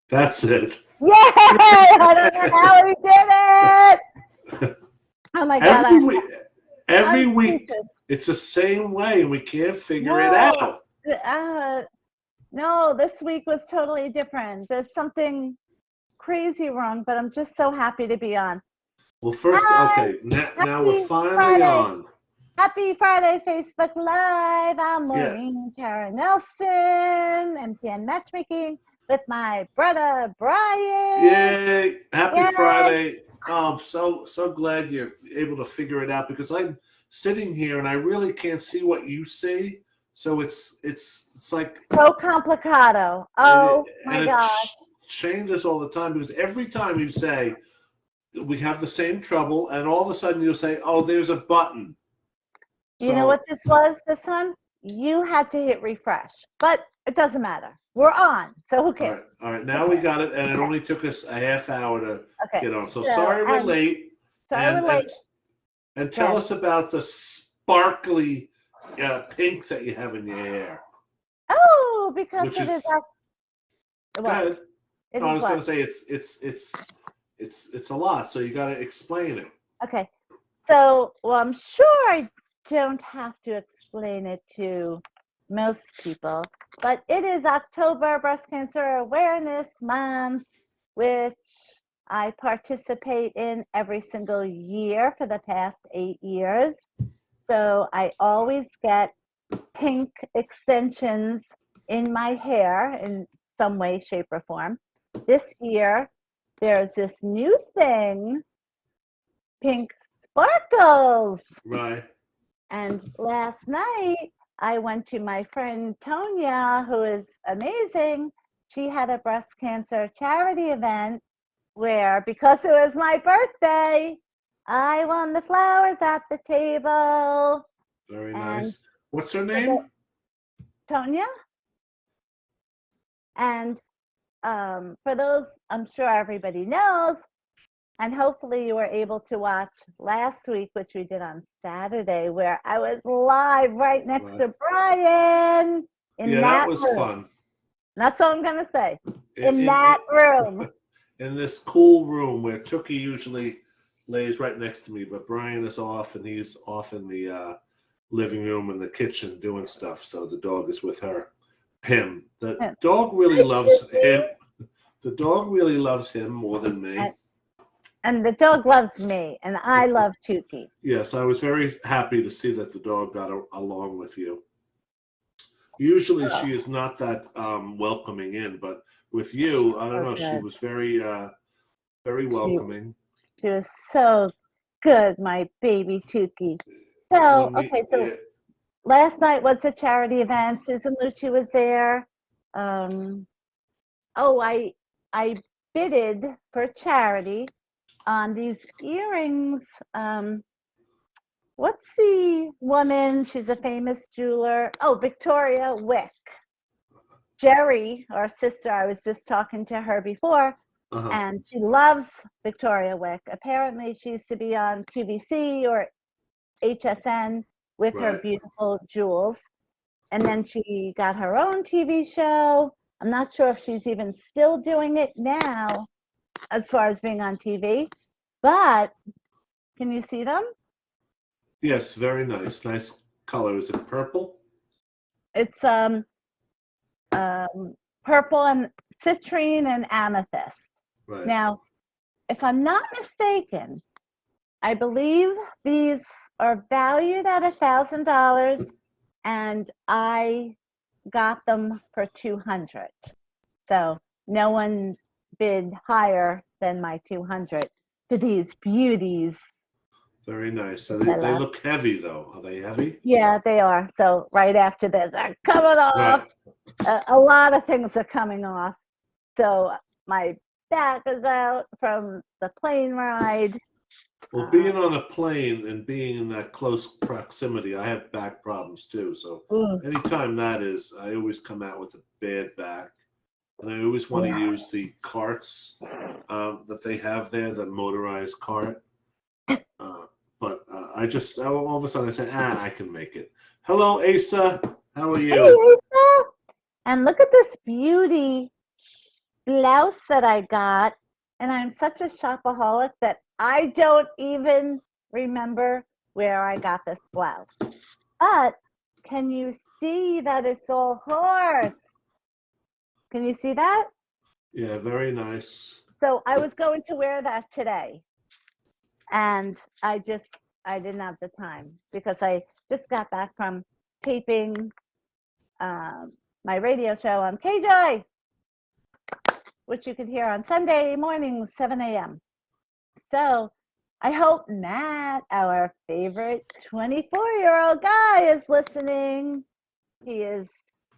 That's it. Yay! I don't know how we did it. Oh my God! Every I'm week, speechless. it's the same way, and we can't figure it No, out. no, this week was totally different. There's something crazy wrong, but I'm just so happy to be on. Well, first, Hi, okay, now we're happy finally Friday. on. Happy Friday, Facebook Live. I'm Yeah. Maureen Tara Nelson, Mtn Matchmaking, with my brother Brian. Yay! Happy Yay. Friday. I'm so glad you're able to figure it out, because I'm sitting here and I really can't see what you see. So it's like So complicado. Oh my God. Changes all the time, because every time you say we have the same trouble, and all of a sudden you'll say, "Oh, there's a button." You know what this was this time? You had to hit refresh, but it doesn't matter. We're on, so who cares? All right. Now we got it, and it only took us a half hour to get on. So sorry we're late. Sorry we're late. And tell us about the sparkly pink that you have in your hair. Oh, because it is good. No, I was going to say it's a lot, so you got to explain it. Okay. So, well, I'm sure I don't have to explain it to most people, but it is October Breast Cancer Awareness Month, which I participate in every single year for the past 8 years. So I always get pink extensions in my hair in some way, shape, or form. This year, there's this new thing, pink sparkles. Right. And last night, I went to my friend Tonya, who is amazing. She had a breast cancer charity event where, because it was my birthday, I won the flowers at the table. Very nice. What's her name? Tonya. And for those, I'm sure everybody knows, and hopefully you were able to watch last week, which we did on Saturday, where I was live right next to Brian. That was fun. That's all I'm going to say. In that room. In this cool room where Tookie usually lays right next to me, but Brian is off, and he's off in the living room and the kitchen doing stuff. So the dog is with him. The dog really loves him. The dog really loves him more than me. And the dog loves me, and I love Tookie. Yes, I was very happy to see that the dog got along with you. Usually she is not that welcoming in, but with you, I don't know, she was very welcoming. She was so good, my baby Tookie. So, so last night was a charity event. Susan Lucci was there. I bidded for charity on these earrings. What's the woman? She's a famous jeweler. Oh, Victoria Wick. Jerry, our sister, I was just talking to her before, and she loves Victoria Wick. Apparently, she used to be on QVC or HSN with her beautiful jewels. And then she got her own TV show. I'm not sure if she's even still doing it now as far as being on TV, but can you see them? Yes, very nice. Nice color. Is it purple? It's purple and citrine and amethyst. Right. Now, if I'm not mistaken, I believe these are valued at $1,000, and I got them for $200. So no one bid higher than my $200 for these beauties. Very nice. So they look heavy, though. Are they heavy? Yeah, they are. So right after this, they're coming off. Right. A lot of things are coming off. So my back is out from the plane ride. Well, being on a plane and being in that close proximity, I have back problems too. So anytime that is, I always come out with a bad back. And I always want to use the carts that they have there, the motorized cart. But I just, all of a sudden I say, I can make it. Hello, Asa. How are you? Hey, Asa. And look at this beauty. blouse that I got, and I'm such a shopaholic that I don't even remember where I got this blouse. But can you see that it's all hearts? Can you see that? Yeah, very nice. So I was going to wear that today, and I didn't have the time because I just got back from taping my radio show on KJ, which you can hear on Sunday mornings, 7 a.m. So I hope Matt, our favorite 24-year-old guy, is listening. He is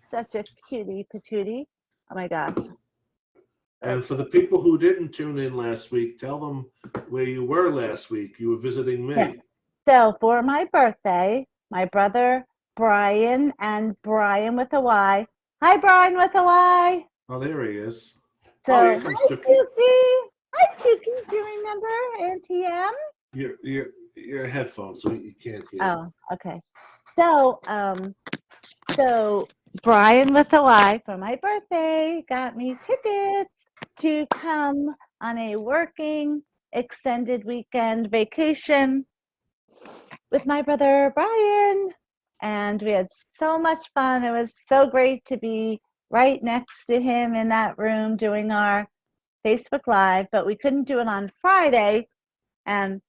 such a cutie patootie. Oh my gosh. And for the people who didn't tune in last week, tell them where you were last week. You were visiting me. Yes. So for my birthday, my brother Brian, and Brian with a Y. Hi, Brian with a Y. Oh, there he is. So, here comes hi, Dookie. Tookie. Hi, Tookie. Do you remember Auntie M? Your headphones, so you can't hear. Oh, okay. So, so Brian with a Y for my birthday got me tickets to come on a working extended weekend vacation with my brother Brian, and we had so much fun. It was so great to be right next to him in that room doing our Facebook Live, but we couldn't do it on Friday, and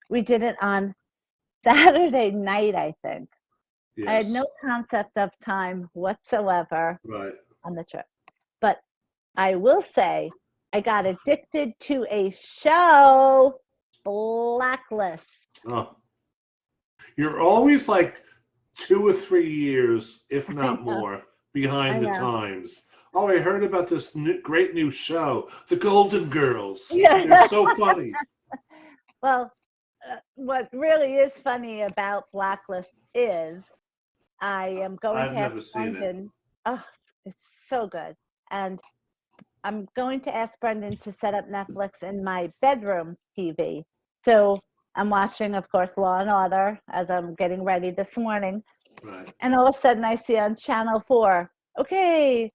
we did it on Saturday night, I think. Yes. I had no concept of time whatsoever on the trip. But I will say I got addicted to a show, Blacklist. Oh. You're always like 2 or 3 years, if not more, behind the times. Oh, I heard about this great new show, The Golden Girls. Yeah. They're so funny. Well, what really is funny about Blacklist is I am going I've to never ask seen Brendan. Oh, it's so good. And I'm going to ask Brendan to set up Netflix in my bedroom TV. So I'm watching, of course, Law and Order as I'm getting ready this morning. Right. And all of a sudden I see on Channel 4, okay,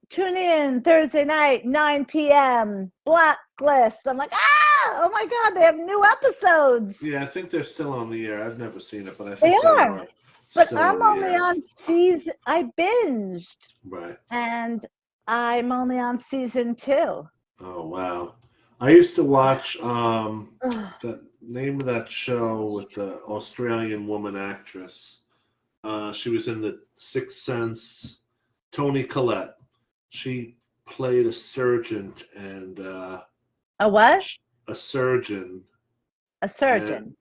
tune in Thursday night, 9 p.m., Blacklist. I'm like, oh my God, they have new episodes. Yeah, I think they're still on the air. I've never seen it, but I think They they are. are. But I'm only air. on season, I binged. Right. And I'm only on season 2. Oh, wow. I used to watch the name of that show with the Australian woman actress. She was in The Sixth Sense. Toni Collette. She played a surgeon and a what? A surgeon. A surgeon.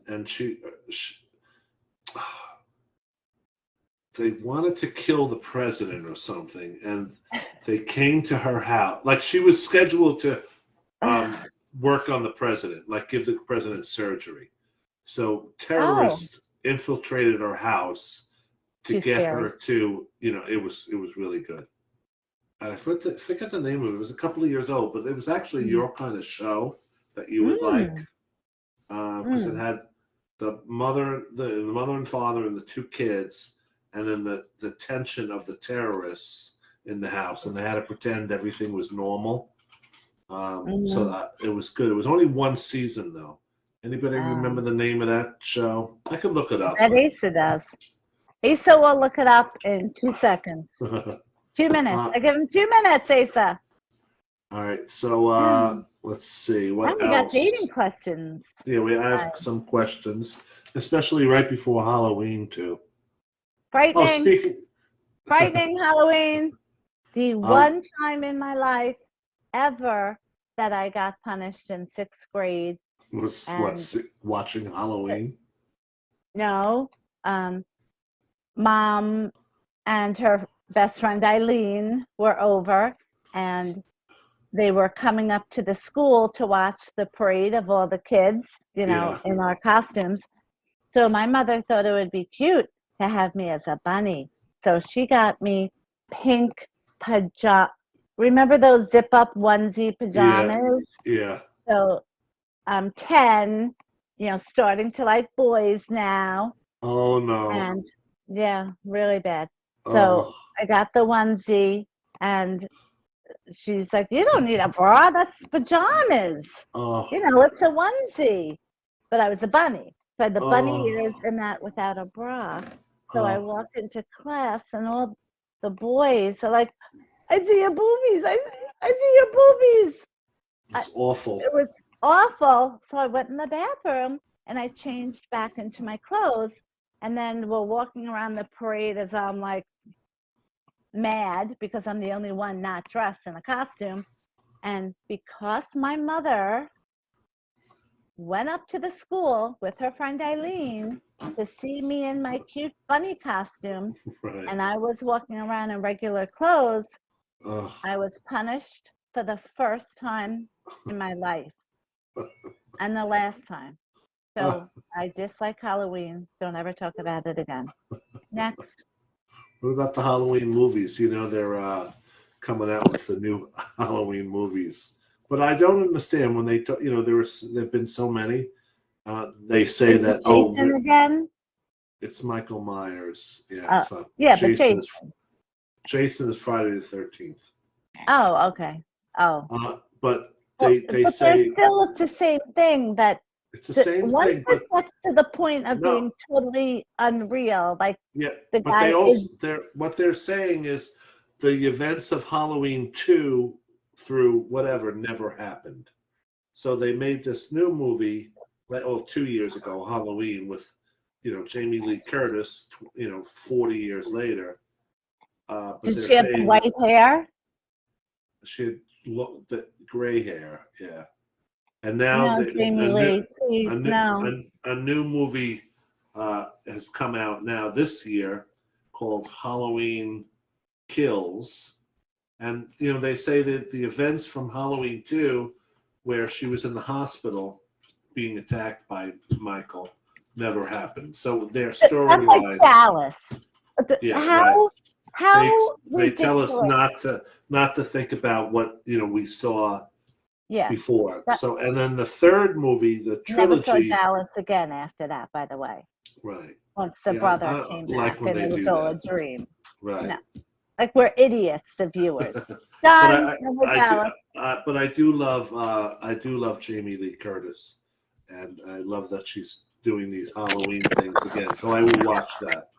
And she they wanted to kill the president or something, and they came to her house. Like, she was scheduled to work on the president, like give the president surgery. So terrorists infiltrated her house to get her to, it was really good. And I forget the name of it. It was a couple of years old, but it was actually your kind of show that you would like, because it had the mother and father and the 2 kids, and then the tension of the terrorists in the house, and they had to pretend everything was normal. So it was good. It was only 1 season, though. Anybody remember the name of that show? I could look it up. That Asa does. Asa will look it up in 2 seconds. 2 minutes. I give him 2 minutes, Asa. All right. So let's see. What else? We got dating questions. Yeah, we have some questions, especially right before Halloween, too. Frightening. Frightening Halloween. The one time in my life ever that I got punished in 6th grade. Was watching Halloween? No. Mom and her best friend Eileen were over, and they were coming up to the school to watch the parade of all the kids, in our costumes. So my mother thought it would be cute to have me as a bunny. So she got me pink pajamas. Remember those zip-up onesie pajamas? Yeah. So I'm 10, starting to like boys now. Oh, no. And, yeah, really bad. So I got the onesie, and she's like, you don't need a bra. That's pajamas. Oh, It's a onesie. But I was a bunny. So I had the bunny ears oh, and that without a bra. So I oh, walked into class and all the boys are like, I see your boobies. I see your boobies. it's awful. It was awful. So I went in the bathroom and I changed back into my clothes. And then we're walking around the parade as I'm like mad because I'm the only one not dressed in a costume. And because my mother went up to the school with her friend Eileen to see me in my cute bunny costume, Right. and I was walking around in regular clothes, Oh. I was punished for the first time in my life and the last time. So I dislike Halloween. Don't ever talk about it again. Next. What about the Halloween movies? They're coming out with the new Halloween movies, but I don't understand when there've been so many. They say Is that it Jason again? it's Michael Myers. Yeah, it's not. Yeah, but Jason. Jason is Friday the 13th. Oh, okay. Oh, but they but say it's the same thing. That it's the same once thing, it but gets to the point of no, being totally unreal, like yeah, the but guy is. what they're saying is the events of Halloween 2 through whatever never happened. So they made this new movie, 2 years ago, Halloween, with Jamie Lee Curtis, 40 years later. But Did they're she have saying white hair? she had the gray hair, yeah. And now No, Jamie Lee, a please, new no. a new movie has come out now this year called Halloween Kills, and they say that the events from Halloween 2, where she was in the hospital being attacked by Michael, never happened. So their That's like storyline, Dallas. yeah, right. How They tell us ridiculous. not to think about what we saw Yeah. before. So, and then the third movie, the Never saw trilogy, Dallas again after that, by the way. right? Once the Yeah, brother I came like back when and they it was do all a that, dream. right? No. Like we're idiots, the viewers. But Done. Never Dallas. but I do love Jamie Lee Curtis, and I love that she's doing these Halloween things again. So I will watch that.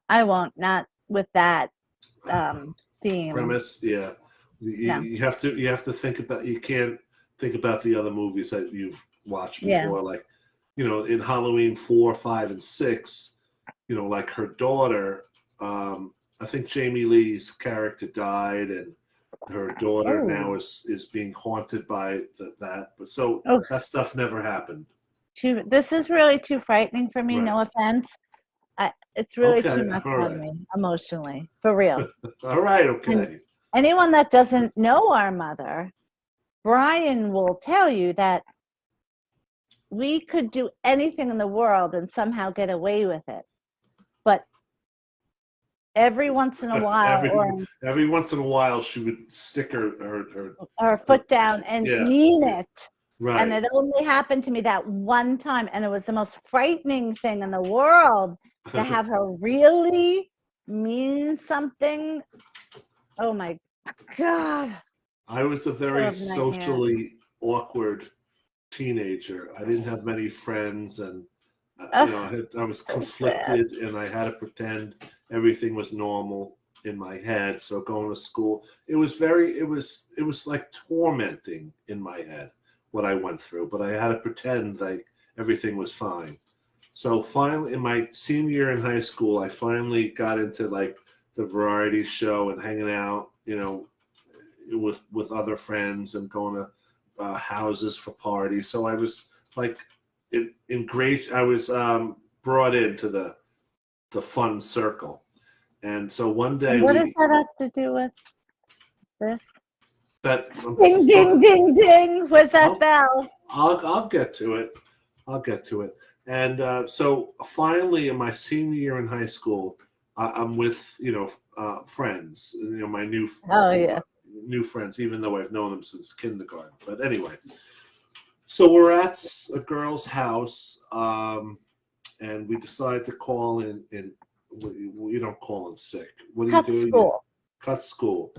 I won't, not with that theme. Premise, yeah. No. You have to think about. You can't think about the other movies that you've watched Yeah. before, like in Halloween 4, 5, and 6. Like her daughter. I think Jamie Lee's character died, and her daughter now is being haunted by that. But so that stuff never happened. This is really too frightening for me. Right. No offense. It's really Okay. too much All on right. me emotionally, for real. All right. Okay. And anyone that doesn't know our mother, Brian will tell you that we could do anything in the world and somehow get away with it. But every once in a while, every once in a while, she would stick her foot down and mean it. Right. And it only happened to me that one time, and it was the most frightening thing in the world to have her really mean something. Oh my God. I was a very socially awkward teenager. I didn't have many friends, and I was conflicted, and I had to pretend everything was normal in my head. So going to school, it was like tormenting in my head what I went through, but I had to pretend like everything was fine. So finally, in my senior year in high school, I finally got into like the variety show and hanging out, with other friends and going to houses for parties. So I was like I was brought into the fun circle. And so one day what does that have to do with this? Ding, ding, ding, ding. Where's that bell? I'll get to it. And so finally, in my senior year in high school, I'm with friends. My new friends, even though I've known them since kindergarten. But anyway, so we're at a girl's house, and we decide to call in. You don't call in sick. What do you do? School. Cut school.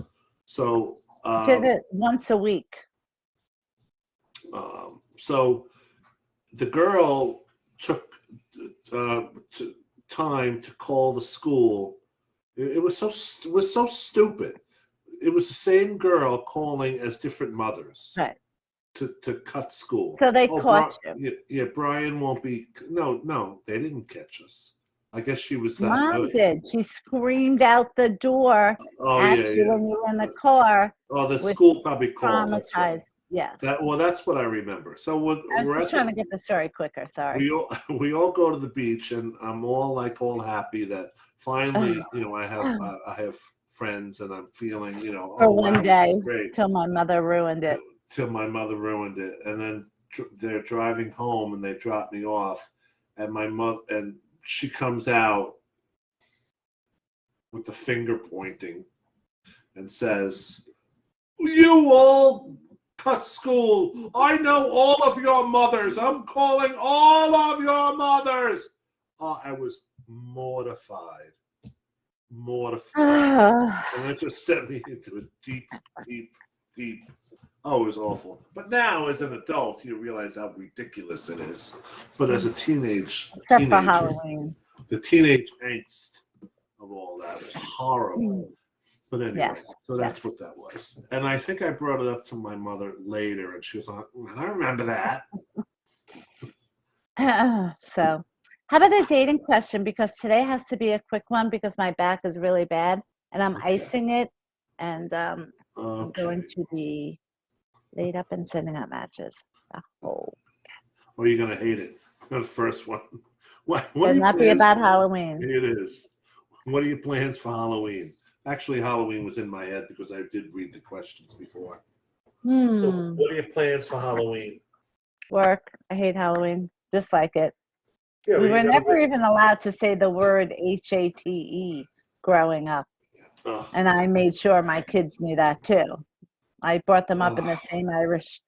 So did it once a week. So the girl took time to call the school. It was so stupid. It was the same girl calling as different mothers. Right. To cut school. So they caught you. Yeah, Brian won't be. No, they didn't catch us. I guess she was that Mom good. did. She screamed out the door at you when you were in the car. Oh, the school probably called. Traumatized. That's right. Yes. That's what I remember. So I was just trying to get the story quicker. Sorry. We all go to the beach, and I'm all happy that finally, I have friends, and I'm feeling, For one day, great. till my mother ruined it. Till my mother ruined it, and then they're driving home, and they drop me off, and my mother, and she comes out with the finger pointing, and says, "You all cut school. I know all of your mothers. I'm calling all of your mothers." I was mortified. And it just sent me into a deep. Oh, it was awful. But now, as an adult, you realize how ridiculous it is. But as a teenager, for Halloween, the teenage angst of all that was horrible. But anyway, so that's what that was. And I think I brought it up to my mother later, and she was like, "I remember that." So, how about a dating question? Because today has to be a quick one because my back is really bad, and I'm icing it, and I'm going to be laid up and sending out matches. Oh, you're gonna hate it. The first one. What It'll not be about Halloween. It is. What are your plans for Halloween? Actually, Halloween was in my head because I did read the questions before. So, what are your plans for Halloween? Work. I hate Halloween. Dislike it. Yeah, we were never even allowed to say the word HATE growing up. And I made sure my kids knew that too. I brought them up in the same Irish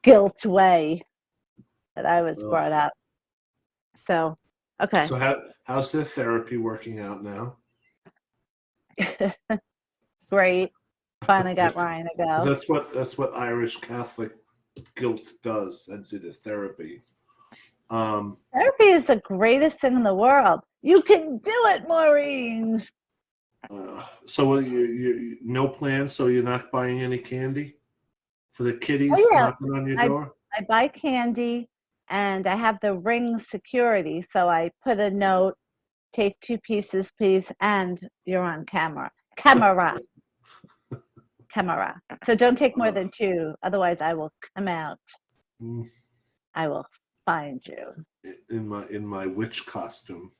guilt way that I was brought up. So, okay. So how's the therapy working out now? Great. Finally got Ryan to go. That's what Irish Catholic guilt does. Sends you to therapy. Therapy is the greatest thing in the world. You can do it, Maureen. So you no plans? So you're not buying any candy for the kiddies knocking on your door? I buy candy, and I have the Ring security. So I put a note, take 2 pieces, please, and you're on camera. Camera. So don't take more than 2, otherwise I will come out. I will find you in my witch costume.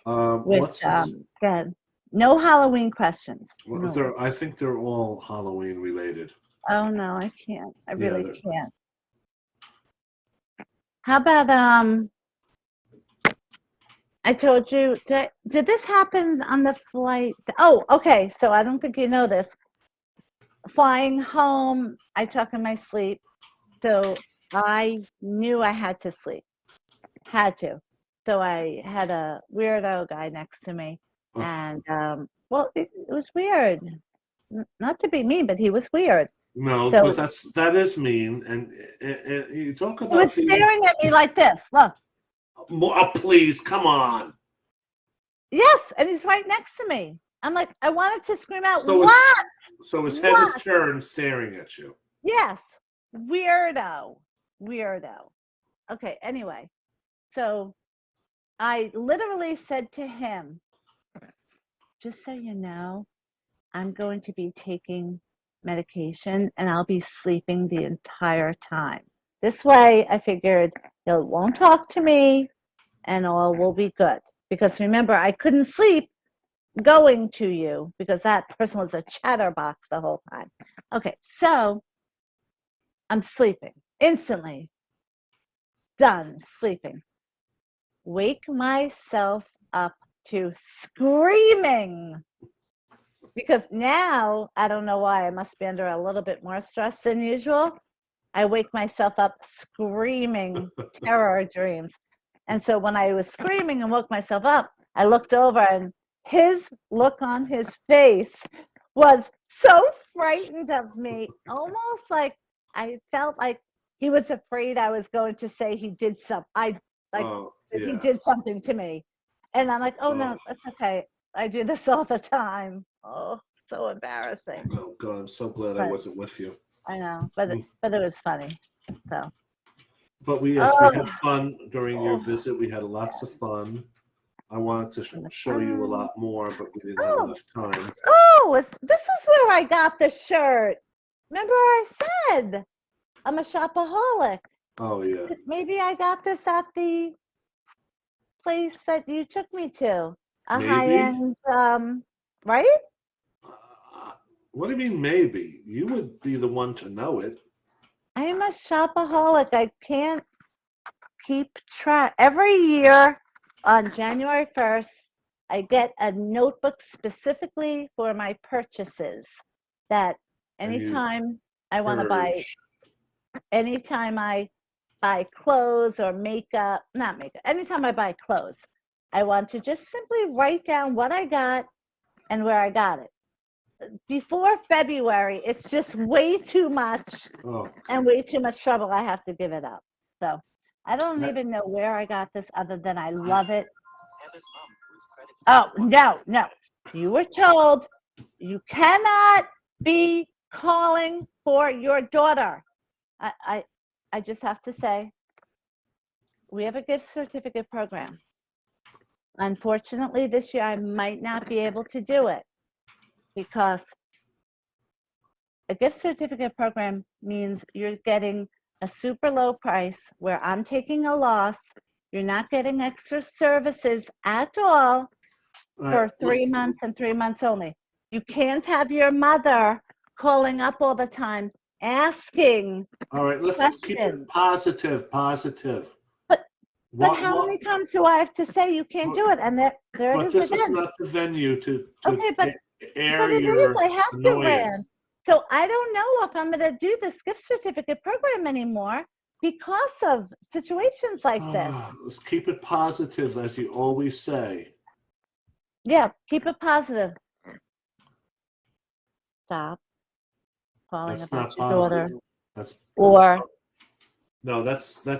Good. No Halloween questions. Well, no. I think they're all Halloween related. Oh no, I can't. I really can't. How about I told you, did this happen on the flight? Oh, okay. So I don't think you know this. Flying home, I took in my sleep. So I knew I had to sleep. Had to. So I had a weirdo guy next to me. And, it was weird. Not to be mean, but he was weird. No, but that is mean. And you talk about... He was staring at me like this. Look. Please, come on. Yes, and he's right next to me. I'm like, I wanted to scream out, what? So his head is turned staring at you. Yes. Weirdo. Okay, anyway. So I literally said to him, just so you know, I'm going to be taking medication and I'll be sleeping the entire time. This way, I figured he won't talk to me and all will be good. Because remember, I couldn't sleep going to you because that person was a chatterbox the whole time. Okay, so I'm sleeping instantly. Done sleeping. Wake myself up to screaming. Because now, I don't know why, I must be under a little bit more stress than usual. I wake myself up screaming terror dreams. And so when I was screaming and woke myself up, I looked over and his look on his face was so frightened of me, almost like I felt like he was afraid I was going to say he did something. He did something to me, and I'm like, oh no, that's okay. I do this all the time. Oh, so embarrassing. Oh God, I'm so glad I wasn't with you. I know, but it was funny. So. But we had fun during your visit. We had lots of fun. I wanted to show you a lot more, but we didn't have enough time. Oh, this is where I got the shirt. Remember I said I'm a shopaholic. Oh, yeah. Maybe I got this at the place that you took me to. A high-end, right? What do you mean maybe? You would be the one to know it. I'm a shopaholic. I can't keep track. Every year on January 1st, I get a notebook specifically for my purchases that anytime I want to buy, anytime I buy clothes or makeup, not makeup, anytime I buy clothes, I want to just simply write down what I got and where I got it. Before February, it's just way too much and way too much trouble. I have to give it up. So I don't even know where I got this other than I love it. Oh, no. You were told you cannot be calling for your daughter. I just have to say, we have a gift certificate program. Unfortunately, this year I might not be able to do it because a gift certificate program means you're getting a super low price where I'm taking a loss. You're not getting extra services at all for 3 months and 3 months only. You can't have your mother calling up all the time asking. All right, let's keep it positive. But how many times do I have to say you can't do it? And there it is. But this is not the venue to air it your is. I have annoyance. to rant. So I don't know if I'm going to do this gift certificate program anymore because of situations like this. Let's keep it positive, as you always say. Yeah, keep it positive. Stop calling about your daughter. That's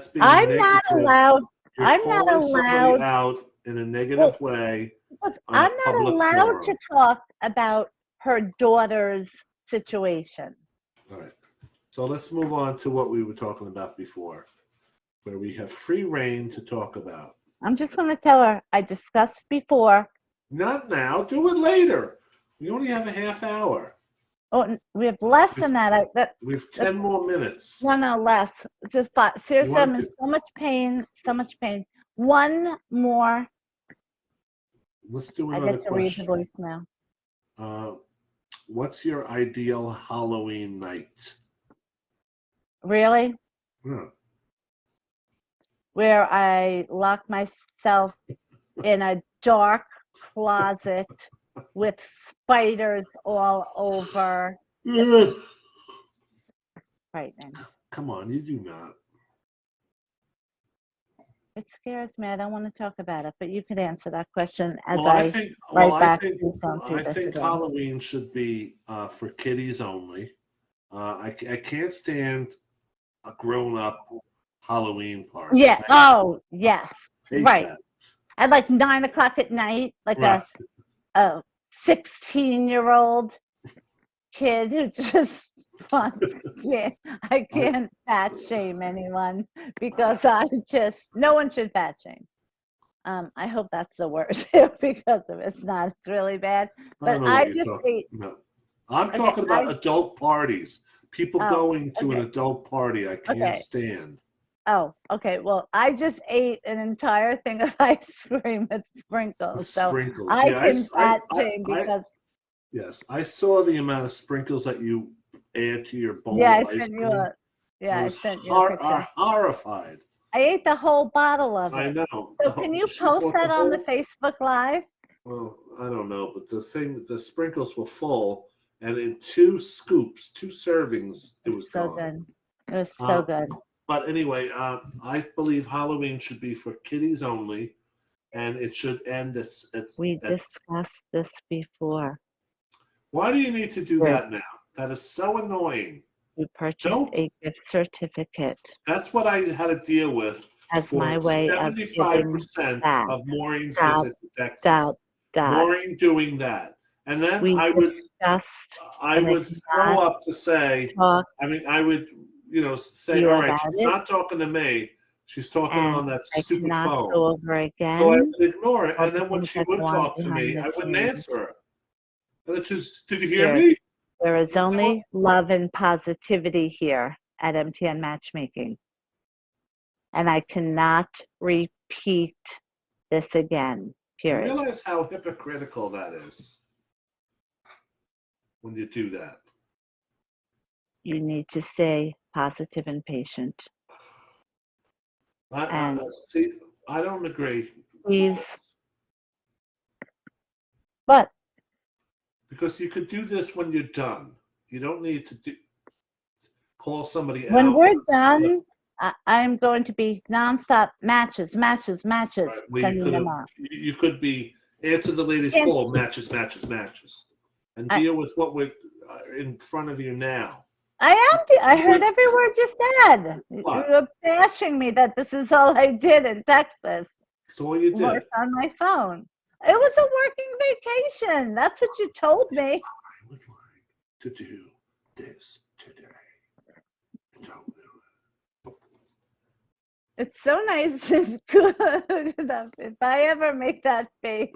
being I'm negative. not allowed. I'm not allowed out in a negative way. I'm not allowed to talk about her daughter's situation. All right. So let's move on to what we were talking about before, where we have free reign to talk about. I'm just going to tell her I discussed before. Not now. Do it later. We only have a half hour. Oh, we have less than that. We have 10 more minutes. No, less. Just 5. Seriously, I'm in so much pain. One more. Let's do another question. I get to read the voicemail. What's your ideal Halloween night? Really? Yeah. Where I lock myself in a dark closet with spiders all over. Frightening. Come on, you do not. It scares me. I don't want to talk about it, but you could answer that question as I think Halloween should be for kiddies only. I can't stand a grown-up Halloween party. Yeah. Oh, yes. Right. That. At like 9 o'clock at night, like a 16-year-old kid who just I can't fat shame anyone because no one should fat shame. I hope that's the word because if it's not, it's really bad. But I'm talking about adult parties. People going to an adult party. I can't stand. Oh, okay. Well, I just ate an entire thing of ice cream with sprinkles. Sprinkles. So I can fat shame because. Yes, I saw the amount of sprinkles that you add to your bowl of ice cream. I sent you a picture. Horrified. I ate the whole bottle of it. I know. So can you post that on the Facebook Live? Well, I don't know, but the sprinkles were full, and in 2 servings, it was so gone. Good. It was so good. But anyway, I believe Halloween should be for kiddies only, and it should end at. We discussed this before. Why do you need to do that now? That is so annoying. You purchased a gift certificate. That's what I had to deal with as for my way 75% of of Maureen's visit to Texas. Dot. Maureen doing that. And then I would throw up to say, I would, say, all right, she's not talking to me. She's talking on that stupid phone. Go over again, so I would ignore it. And then when she would talk to me, I wouldn't answer her. And it's just, did you hear me? There is only love and positivity here at Mtn Matchmaking. And I cannot repeat this again, period. You realize how hypocritical that is when you do that? You need to stay positive and patient. See, I don't agree. Please. What? Because you could do this when you're done. You don't need to call somebody out. When we're done, I'm going to be nonstop matches. Right. Sending them off. You could be answer the lady's call, matches, and deal with what we're in front of you now. I heard every word you said. What? You're bashing me that this is all I did in Texas. So what you did? Worked on my phone. It was a working vacation. That's what you told me. I would like to do this today. It's so nice. It's good. If I ever make that face.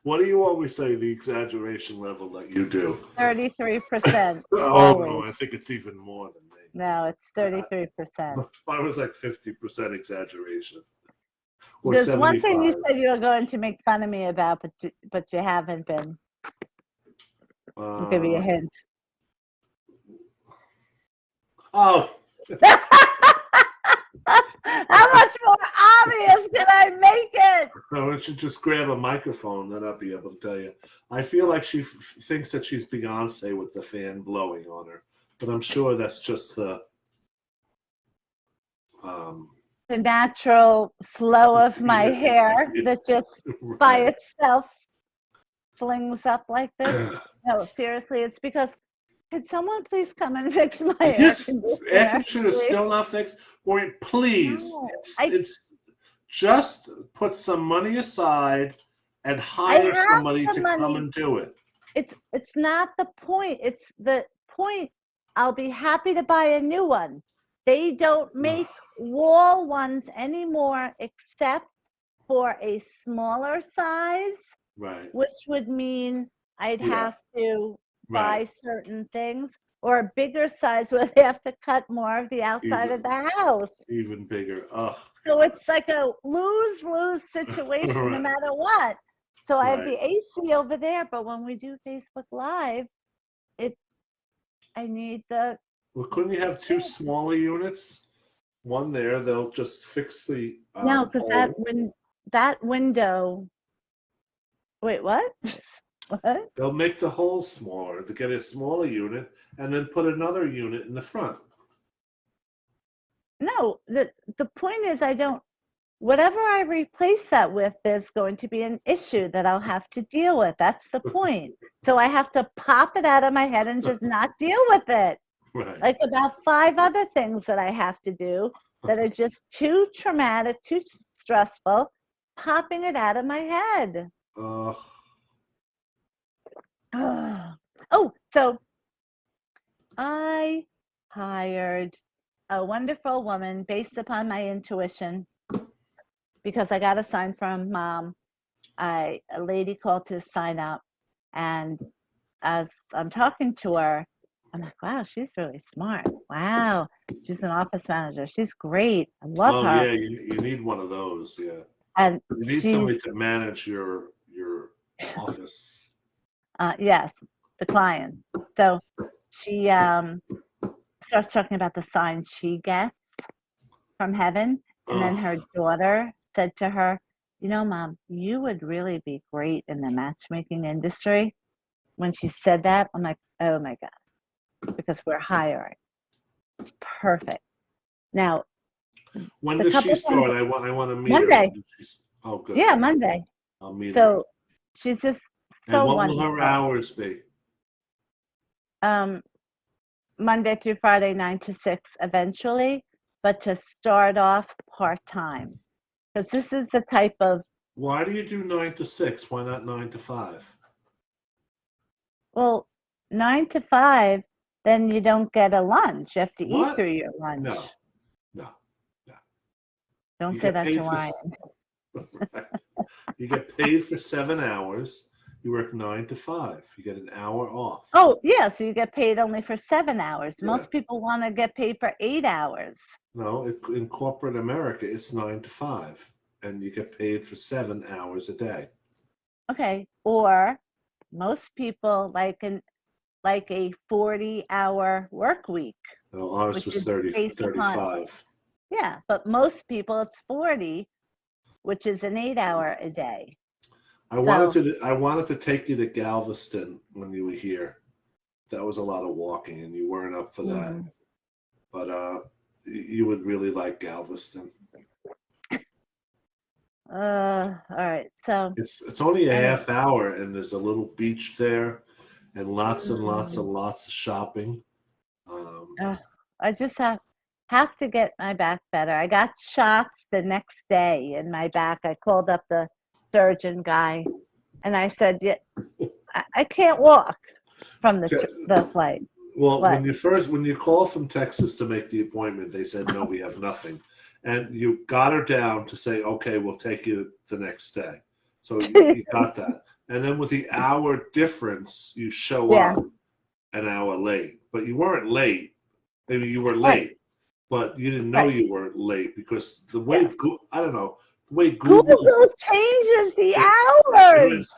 What do you always say, the exaggeration level that you do? 33%. Oh, no, I think it's even more than me. No, it's 33%. Mine was like 50% exaggeration. There's 75. One thing you said you were going to make fun of me about, but you haven't been. I'll give you a hint. Oh. How much more obvious can I make it? No, I should just grab a microphone, then I'll be able to tell you. I feel like she thinks that she's Beyonce with the fan blowing on her, but I'm sure that's just the natural flow of my hair that just by itself flings up like this. No, seriously, it's because. Could someone please come and fix my air conditioner? Air conditioner is still not fixed. Or please, no, it's just put some money aside and hire somebody to come and do it. It's not the point. It's the point. I'll be happy to buy a new one. They don't make wall ones anymore except for a smaller size, right? Which would mean I'd have to buy certain things, or a bigger size where they have to cut more of the outside of the house. Even bigger. Oh. So it's like a lose-lose situation no matter what. So I have the AC over there, but when we do Facebook Live, I need the... Well, couldn't you have two smaller units? One there, they'll just fix the... no, because that window... Wait, what? What? They'll make the hole smaller to get a smaller unit and then put another unit in the front. No, the point is whatever I replace that with, there's going to be an issue that I'll have to deal with. That's the point. So I have to pop it out of my head and just not deal with it. Right. Like about 5 other things that I have to do that are just too traumatic, too stressful, popping it out of my head. So I hired a wonderful woman based upon my intuition because I got a sign from Mom. A lady called to sign up, and as I'm talking to her, I'm like, wow, she's really smart. Wow, she's an office manager. She's great. I love her. Oh, yeah, you need one of those, yeah. And you need somebody to manage your office. Yes, the client. So she starts talking about the sign she gets from heaven. And then her daughter said to her, Mom, you would really be great in the matchmaking industry. When she said that, I'm like, oh my God, because we're hiring. It's perfect. Now, when does she start? I want to meet Monday. her. Oh, good. Yeah, Monday. I'll meet her. So she's just And so what will wonderful. her hours be? Monday through Friday, 9 to 6 eventually, but to start off part-time. Because this is the type of... Why do you do 9 to 6? Why not 9 to 5? Well, 9 to 5, then you don't get a lunch. You have to eat What? through your lunch. No. Don't You say get that to paid Ryan. You get paid for 7 hours. You work 9 to 5. You get an hour off. Oh, yeah, so you get paid only for 7 hours. Yeah. Most people want to get paid for 8 hours. No, in corporate America, it's 9 to 5, and you get paid for 7 hours a day. Okay, or most people like a 40-hour work week. No, ours was 35. Yeah, but most people it's 40, which is an 8-hour a day. I wanted to take you to Galveston when you were here. That was a lot of walking, and you weren't up for that. But you would really like Galveston. All right, so it's only a half hour, and there's a little beach there, and lots and lots of shopping. I just have to get my back better. I got shots the next day in my back. I called up the surgeon guy, and I said, "Yeah, I can't walk from the flight." Well, what? when you called from Texas to make the appointment, they said no, we have nothing, and you got her down to say, "Okay, we'll take you the next day." So you got that, and then with the hour difference, you show up an hour late, but you weren't late. Maybe you were late, but you didn't know you were late because the way I don't know the way Google changes the hours.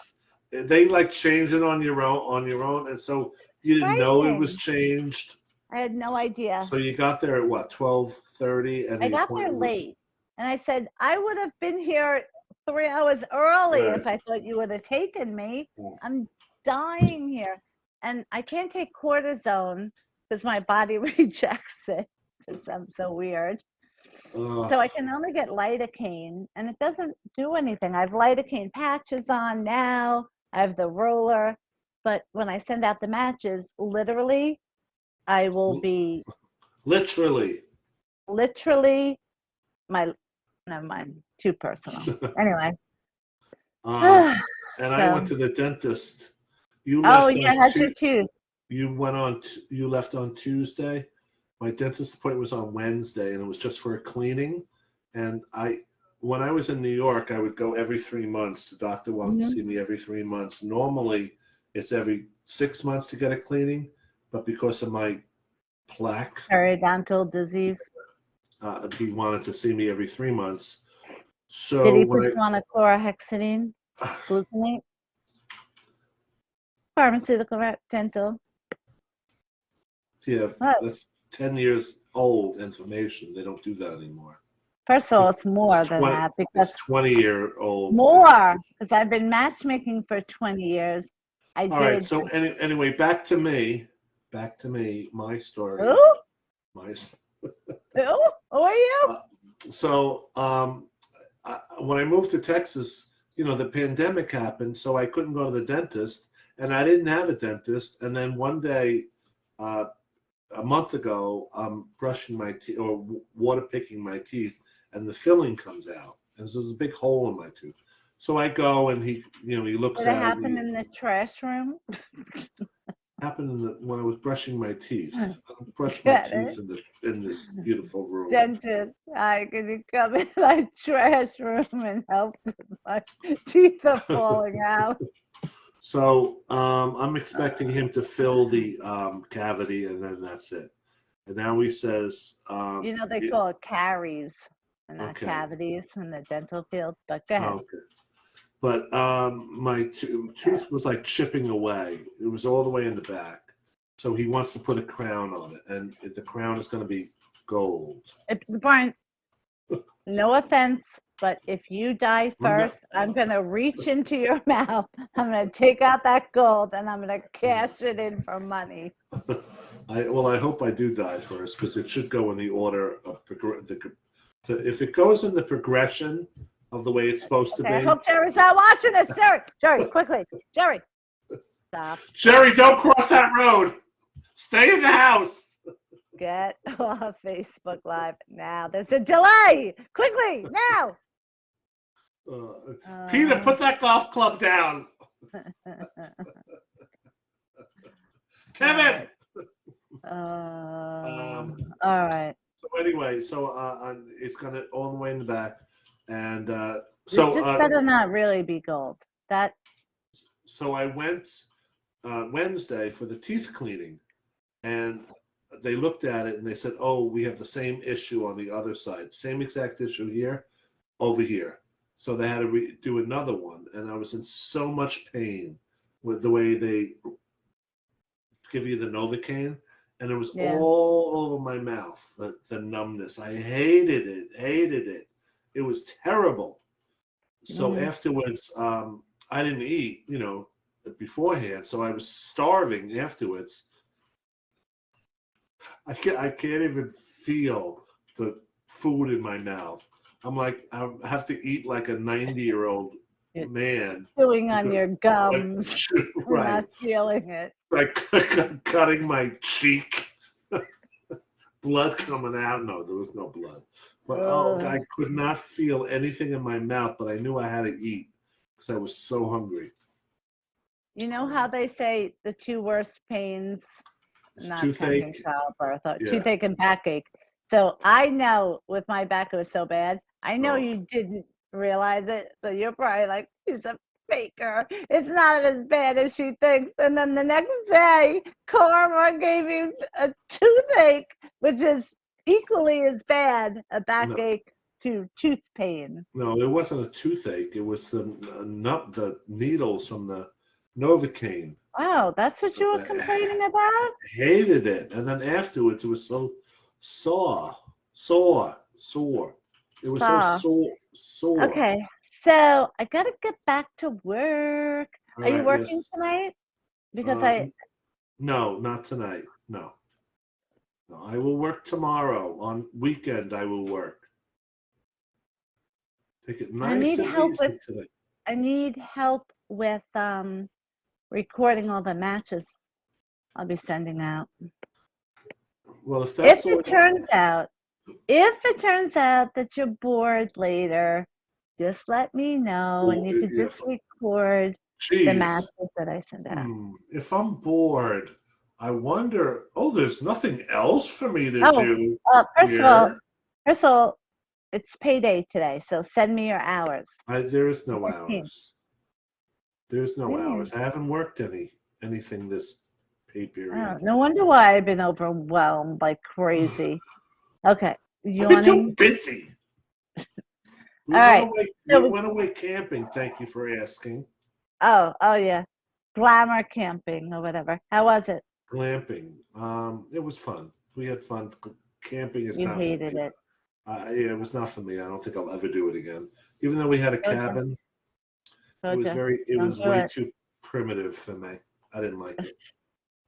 They like change it on your own, and so you didn't know it was changed. I had no idea. So you got there at what, 12:30, and I got there late, and I said I would have been here 3 hours early if I thought you would have taken me. I'm dying here, and I can't take cortisone because my body rejects it because I'm so weird. So I can only get lidocaine, and it doesn't do anything. I have lidocaine patches on now. I have the roller, but when I send out the matches, literally, I will be literally my. Never mind, too personal. Anyway. And I went to the dentist. You left how's your tooth? You left on Tuesday. My dentist appointment was on Wednesday, and it was just for a cleaning. And when I was in New York, I would go every 3 months. The doctor wanted to see me every 3 months. Normally, it's every 6 months to get a cleaning, but because of my plaque, periodontal disease, he wanted to see me every 3 months. So did he put you on a chlorhexidine, gluconate, pharmaceutical dental? Yeah, that's 10 years old information. They don't do that anymore. First of all, it's more than that because it's 20-year-old. More because I've been matchmaking for 20 years. All right. So anyway, back to me. My story. Who? Who are you? So when I moved to Texas, the pandemic happened, so I couldn't go to the dentist, and I didn't have a dentist. And then one day, a month ago, I'm brushing my teeth or water picking my teeth, and the filling comes out, and there's a big hole in my tooth. So I go, and he looks at it. Did it happen in the trash room? Happened when I was brushing my teeth. I brushed my teeth in this beautiful room. Dentist, can you come in my trash room and help? My teeth are falling out. So I'm expecting him to fill the cavity, and then that's it. And now he says, they call it caries and not cavities in the dental field. But go ahead. Okay. But my tooth was like chipping away. It was all the way in the back. So he wants to put a crown on it, and the crown is going to be gold. Brian, no offense, but if you die first, I'm going to reach into your mouth. I'm going to take out that gold, and I'm going to cash it in for money. I hope I do die first, because it should go in the order of if it goes in the progression of the way it's supposed to be. I hope Jerry's not watching this. Jerry, quickly. Jerry, stop. Jerry, don't cross that road. Stay in the house. Get off Facebook Live now. There's a delay. Quickly, now. Peter, put that golf club down. Kevin. All right. So anyway, it's gonna all the way in the back, and It just better not really be gold. That. So I went Wednesday for the teeth cleaning, and they looked at it and they said, "Oh, we have the same issue on the other side, same exact issue here, over here." So they had to do another one, and I was in so much pain with the way they give you the Novocaine, and it was all over my mouth, the numbness. I hated it. It was terrible. So afterwards, I didn't eat, beforehand, so I was starving afterwards. I can't even feel the food in my mouth. I'm like, I have to eat like a 90-year-old man. Chewing on your gums. Right. Not feeling it. Like cutting my cheek. Blood coming out. No, there was no blood. But I could not feel anything in my mouth, but I knew I had to eat because I was so hungry. You know how they say the two worst pains, not counting childbirth, toothache and backache. So I know with my back it was so bad. I know you didn't realize it, so you're probably like, she's a faker. It's not as bad as she thinks. And then the next day, Karma gave you a toothache, which is equally as bad a backache to tooth pain. No, it wasn't a toothache. It was the needles from the Novocaine. Wow, that's what you were complaining about? Hated it. And then afterwards, it was so sore. It was so sore. Okay, so I gotta get back to work. Are you working tonight? Because No, not tonight. No, I will work tomorrow. On weekend, I will work. Take it nice and easy today. I need help with recording all the matches I'll be sending out. Well, if it turns out that you're bored later, just let me know, and you can just record the matches that I send out. If I'm bored, I wonder. Oh, there's nothing else for me to do. First of all, it's payday today, so send me your hours. There is no hours. There's no hours. I haven't worked anything this pay period. No wonder why I've been overwhelmed like crazy. Okay. I've been too busy. We went away camping. Thank you for asking. Oh yeah. Glamour camping or whatever. How was it? Glamping. It was fun. We had fun. Camping is not. You hated it. It was not for me. I don't think I'll ever do it again. Even though we had a cabin, it was way too primitive for me. I didn't like it.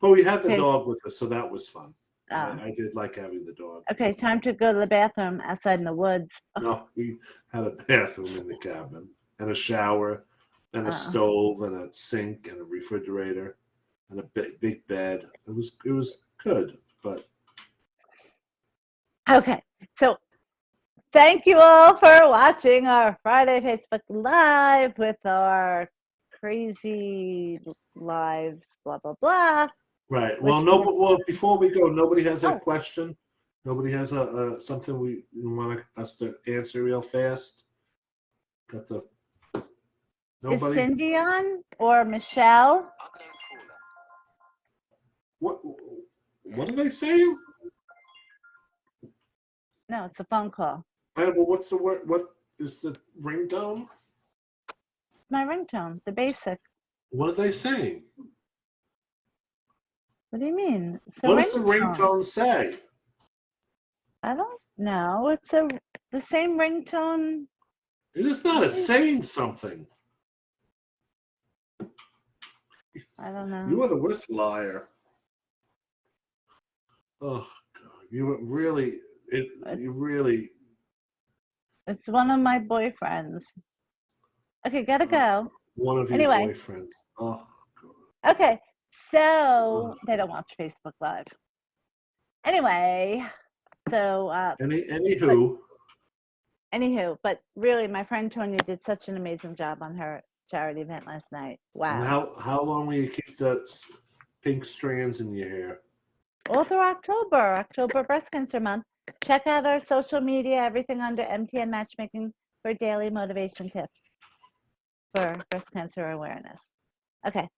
But we had the dog with us, so that was fun. I did like having the dog. Okay, time to go to the bathroom outside in the woods. No, we had a bathroom in the cabin and a shower and a stove and a sink and a refrigerator and a big bed. It was good, but okay. So thank you all for watching our Friday Facebook Live with our crazy lives, blah blah blah. Right. Well, before we go, nobody has a question. Nobody has something we want us to answer real fast. Nobody. Is Cindy on or Michelle? What are they saying? No, it's a phone call. Well, what's the word? What is the ringtone? My ringtone, the basic. What are they saying? What do you mean? What does the ringtone say? I don't know. It's the same ringtone. It is not. It's saying something. I don't know. You are the worst liar. Oh God! You really. It's one of my boyfriends. Okay, gotta go. One of your Anyway. boyfriends. Oh, God. Okay, so they don't watch Facebook Live. Anyway, so Anywho, but really, my friend Tonya did such an amazing job on her charity event last night. Wow. And how long will you keep the pink strands in your hair? All through October Breast Cancer Month. Check out our social media, everything under Mtn Matchmaking for daily motivation tips for breast cancer awareness. Okay.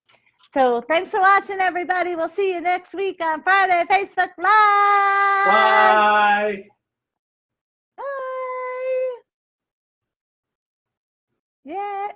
So thanks for watching, everybody. We'll see you next week on Friday, Facebook Live. Bye. Bye. Yeah.